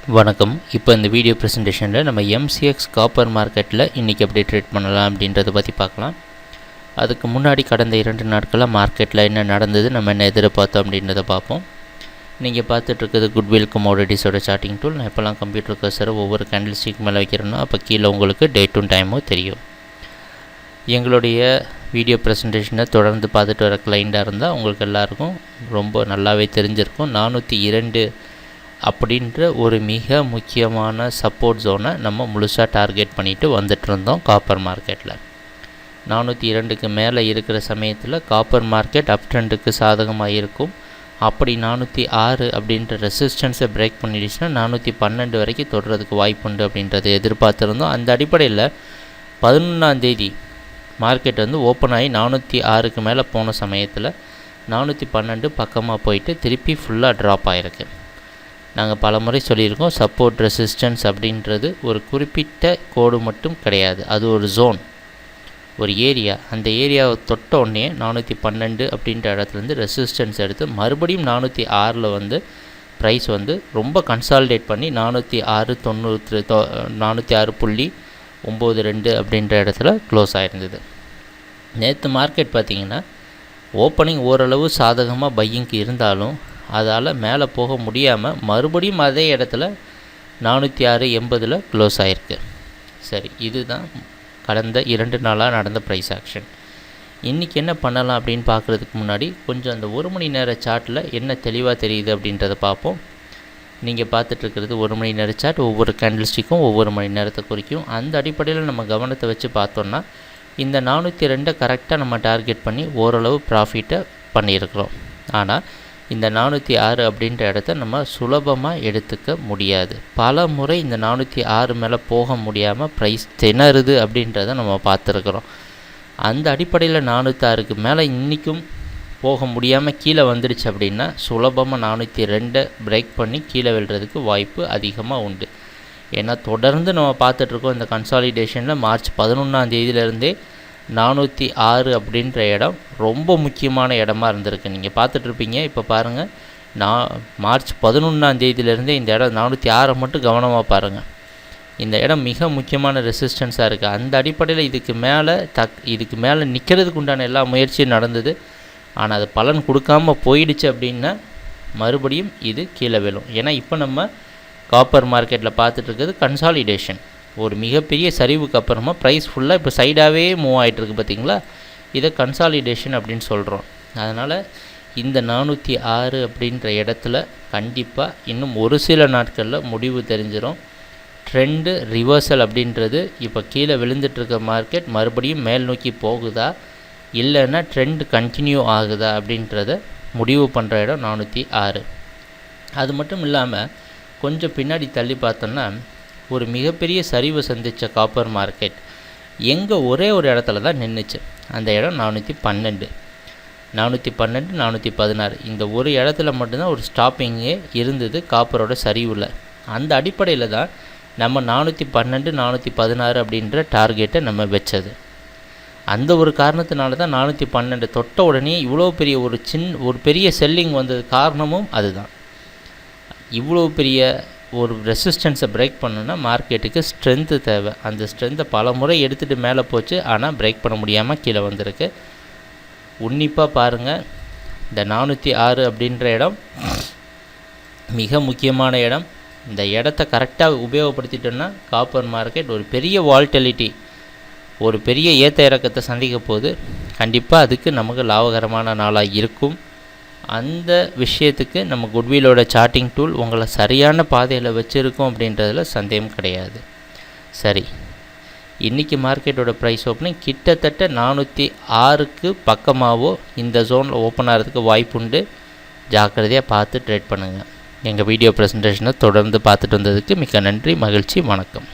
வணக்கம். இப்போ இந்த வீடியோ ப்ரெசன்டேஷனில் நம்ம MCX காப்பர் மார்க்கெட்டில் இன்றைக்கி எப்படி ட்ரேட் பண்ணலாம் அப்படின்றத பற்றி பார்க்கலாம். அதுக்கு முன்னாடி கடந்த 2 நாட்களாக மார்க்கெட்டில் என்ன நடந்தது, நம்ம என்ன எதிர்பார்த்தோம் அப்படின்றத பார்ப்போம். நீங்கள் பார்த்துட்ருக்கிறது குட்வில் கமோடிட்டிஸோட சார்ட்டிங் டூல். நான் இப்போலாம் கம்ப்யூட்டர் கர்சரை ஒவ்வொரு கேண்டில் ஸ்டிக் மேலே வைக்கிறேன்னா அப்போ கீழே உங்களுக்கு டேட்டும் டைமும் தெரியும். எங்களுடைய வீடியோ ப்ரெசன்டேஷனை தொடர்ந்து பார்த்துட்டு வர கிளைண்டாக இருந்தால் உங்களுக்கு எல்லாருக்கும் ரொம்ப நல்லாவே தெரிஞ்சிருக்கும். 402 அப்படின்ற ஒரு மிக முக்கியமான சப்போர்ட் ஜோனை நம்ம முழுசாக டார்கெட் பண்ணிவிட்டு வந்துட்டுருந்தோம். காப்பர் மார்க்கெட்டில் 402க்கு மேலே இருக்கிற சமயத்தில் காப்பர் மார்க்கெட் அப் ட்ரெண்டுக்கு சாதகமாக இருக்கும். அப்படி 406 அப்படின்ற ரெசிஸ்டன்ஸை பிரேக் பண்ணிடுச்சுன்னா 412 வரைக்கும் தொடர்றதுக்கு வாய்ப்புண்டு அப்படின்றத எதிர்பார்த்துருந்தோம். அந்த அடிப்படையில் 11ஆம் தேதி மார்க்கெட் ஓப்பன் ஆகி 406க்கு மேலே போன சமயத்தில் 412 பக்கமாக போயிட்டு திருப்பி ஃபுல்லாக ட்ராப் ஆகிருக்கு. நாங்கள் பல முறை சொல்லியிருக்கோம், சப்போர்ட் ரெசிஸ்டன்ஸ் அப்படின்றது ஒரு குறிப்பிட்ட கோடு மட்டும் கிடையாது, அது ஒரு ஜோன், ஒரு ஏரியா. அந்த ஏரியாவை தொட்ட உடனே 412 அப்படின்ற இடத்துலேருந்து ரெசிஸ்டன்ஸ் எடுத்து மறுபடியும் 406 ப்ரைஸ் ரொம்ப கன்சாலிடேட் பண்ணி 406.92 அப்படின்ற இடத்துல க்ளோஸ் ஆகிருந்தது. நேற்று மார்க்கெட் பார்த்திங்கன்னா ஓப்பனிங் ஓரளவு சாதகமாக பையிங்க்கு இருந்தாலும் அதால் மேலே போக முடியாமல் மறுபடியும் அதே இடத்துல 406.80 க்ளோஸ் ஆகிருக்கு. சரி, இதுதான் கடந்த 2 நாளாக நடந்த ப்ரைஸ் ஆக்ஷன். இன்றைக்கி என்ன பண்ணலாம் அப்படின்னு பார்க்குறதுக்கு முன்னாடி கொஞ்சம் அந்த 1 மணி நேர சார்ட்டில் என்ன தெளிவாக தெரியுது அப்படின்றத பார்ப்போம். நீங்கள் பார்த்துட்ருக்கிறது 1 மணி நேர சார்ட். ஒவ்வொரு கேண்டில் ஸ்டிக்கும் ஒவ்வொரு மணி நேரத்தை குறிக்கும். அந்த அடிப்படையில் நம்ம கவனத்தை வச்சு பார்த்தோன்னா இந்த 402 கரெக்டாக நம்ம டார்கெட் பண்ணி ஓரளவு ப்ராஃபிட்டை பண்ணியிருக்கிறோம். ஆனால் இந்த 406 அப்படின்ற இடத்த நம்ம சுலபமாக எடுத்துக்க முடியாது. பல முறை இந்த 406 மேலே போக முடியாமல் ப்ரைஸ் திணறுது அப்படின்றத நம்ம பார்த்துருக்குறோம். அந்த அடிப்படையில் 406க்கு மேலே இன்றைக்கும் போக முடியாமல் கீழே வந்துடுச்சு அப்படின்னா சுலபமாக 402 பிரேக் பண்ணி கீழே விழுறதுக்கு வாய்ப்பு அதிகமாக உண்டு. ஏன்னா தொடர்ந்து நம்ம பார்த்துட்ருக்கோம் இந்த கன்சாலிடேஷனில் மார்ச் 11ஆம் தேதியிலேருந்தே 406 அப்படின்ற இடம் ரொம்ப முக்கியமான இடமா இருந்திருக்கு. நீங்கள் பார்த்துட்ருப்பீங்க. இப்போ பாருங்கள், மார்ச் 11ஆம் தேதியிலேருந்தே இந்த இடம் 406 மட்டும் கவனமாக பாருங்கள். இந்த இடம் மிக முக்கியமான ரெசிஸ்டன்ஸாக இருக்குது. அந்த அடிப்படையில் இதுக்கு மேலே நிற்கிறதுக்கு உண்டான எல்லா முயற்சியும் நடந்தது. ஆனால் அது பலன் கொடுக்காமல் போயிடுச்சு அப்படின்னா மறுபடியும் இது கீழே விழும். ஏன்னா இப்போ நம்ம காப்பர் மார்க்கெட்டில் பார்த்துட்ருக்கிறது கன்சாலிடேஷன். ஒரு மிகப்பெரிய சரிவுக்கு அப்புறமா ப்ரைஸ் ஃபுல்லாக இப்போ சைடாகவே மூவ் ஆகிட்டுருக்கு. பார்த்திங்களா, இதை கன்சாலிடேஷன் அப்படின்னு சொல்கிறோம். அதனால் இந்த 406 அப்படின்ற இடத்துல கண்டிப்பாக இன்னும் ஒரு சில நாட்களில் முடிவு தெரிஞ்சிடும். ட்ரெண்டு ரிவர்சல் அப்படின்றது இப்போ கீழே விழுந்துட்டுருக்க மார்க்கெட் மறுபடியும் மேல் நோக்கி போகுதா இல்லைன்னா ட்ரெண்ட் கண்டினியூ ஆகுதா அப்படின்றத முடிவு பண்ணுற இடம் 406. அது மட்டும் இல்லாமல் கொஞ்சம் பின்னாடி தள்ளி பார்த்தோன்னா ஒரு மிகப்பெரிய சரிவை சந்தித்த காப்பர் மார்க்கெட் எங்கே ஒரே ஒரு இடத்துல தான் நின்றுச்சு. அந்த இடம் 412, 416. இந்த ஒரு இடத்துல மட்டும்தான் ஒரு ஸ்டாப்பிங்கே இருந்தது காப்பரோட சரிவில். அந்த அடிப்படையில் தான் நம்ம 412, 416 அப்படின்ற டார்கெட்டை நம்ம வச்சது. அந்த ஒரு காரணத்தினால தான் 412 தொட்ட உடனே இவ்வளோ பெரிய ஒரு பெரிய செல்லிங் வந்தது. காரணமும் அதுதான். இவ்வளோ பெரிய ஒரு ரெசிஸ்டன்ஸை பிரேக் பண்ணணுன்னா மார்க்கெட்டுக்கு ஸ்ட்ரென்த்து தேவை. அந்த ஸ்ட்ரென்த்தை பல முறை எடுத்துகிட்டு மேலே போச்சு, ஆனால் பிரேக் பண்ண முடியாமல் கீழே வந்திருக்கு. உன்னிப்பாக பாருங்கள், இந்த 406 அப்படின்ற இடம் மிக முக்கியமான இடம். இந்த இடத்த கரெக்டாக உபயோகப்படுத்திட்டோன்னா காப்பர் மார்க்கெட் ஒரு பெரிய வால்டிலிட்டி, ஒரு பெரிய ஏற்ற இறக்கத்தை சந்திக்க போது கண்டிப்பாக அதுக்கு நமக்கு லாபகரமான நாளாக இருக்கும். அந்த விஷயத்துக்கு நம்ம குட்விலோட சார்ட்டிங் டூல் உங்களை சரியான பாதையில் வச்சுருக்கோம் அப்படின்றதுல சந்தேகம் கிடையாது. சரி, இன்றைக்கி மார்க்கெட்டோட ப்ரைஸ் ஓப்பனிங் கிட்டத்தட்ட 406க்கு பக்கமாகவோ இந்த ஜோனில் ஓப்பன் ஆகிறதுக்கு வாய்ப்புண்டு. ஜாக்கிரதையாக பார்த்து ட்ரேட் பண்ணுங்கள். எங்கள் வீடியோ ப்ரெசன்டேஷனை தொடர்ந்து பார்த்துட்டு வந்ததுக்கு மிக்க நன்றி, மகிழ்ச்சி, வணக்கம்.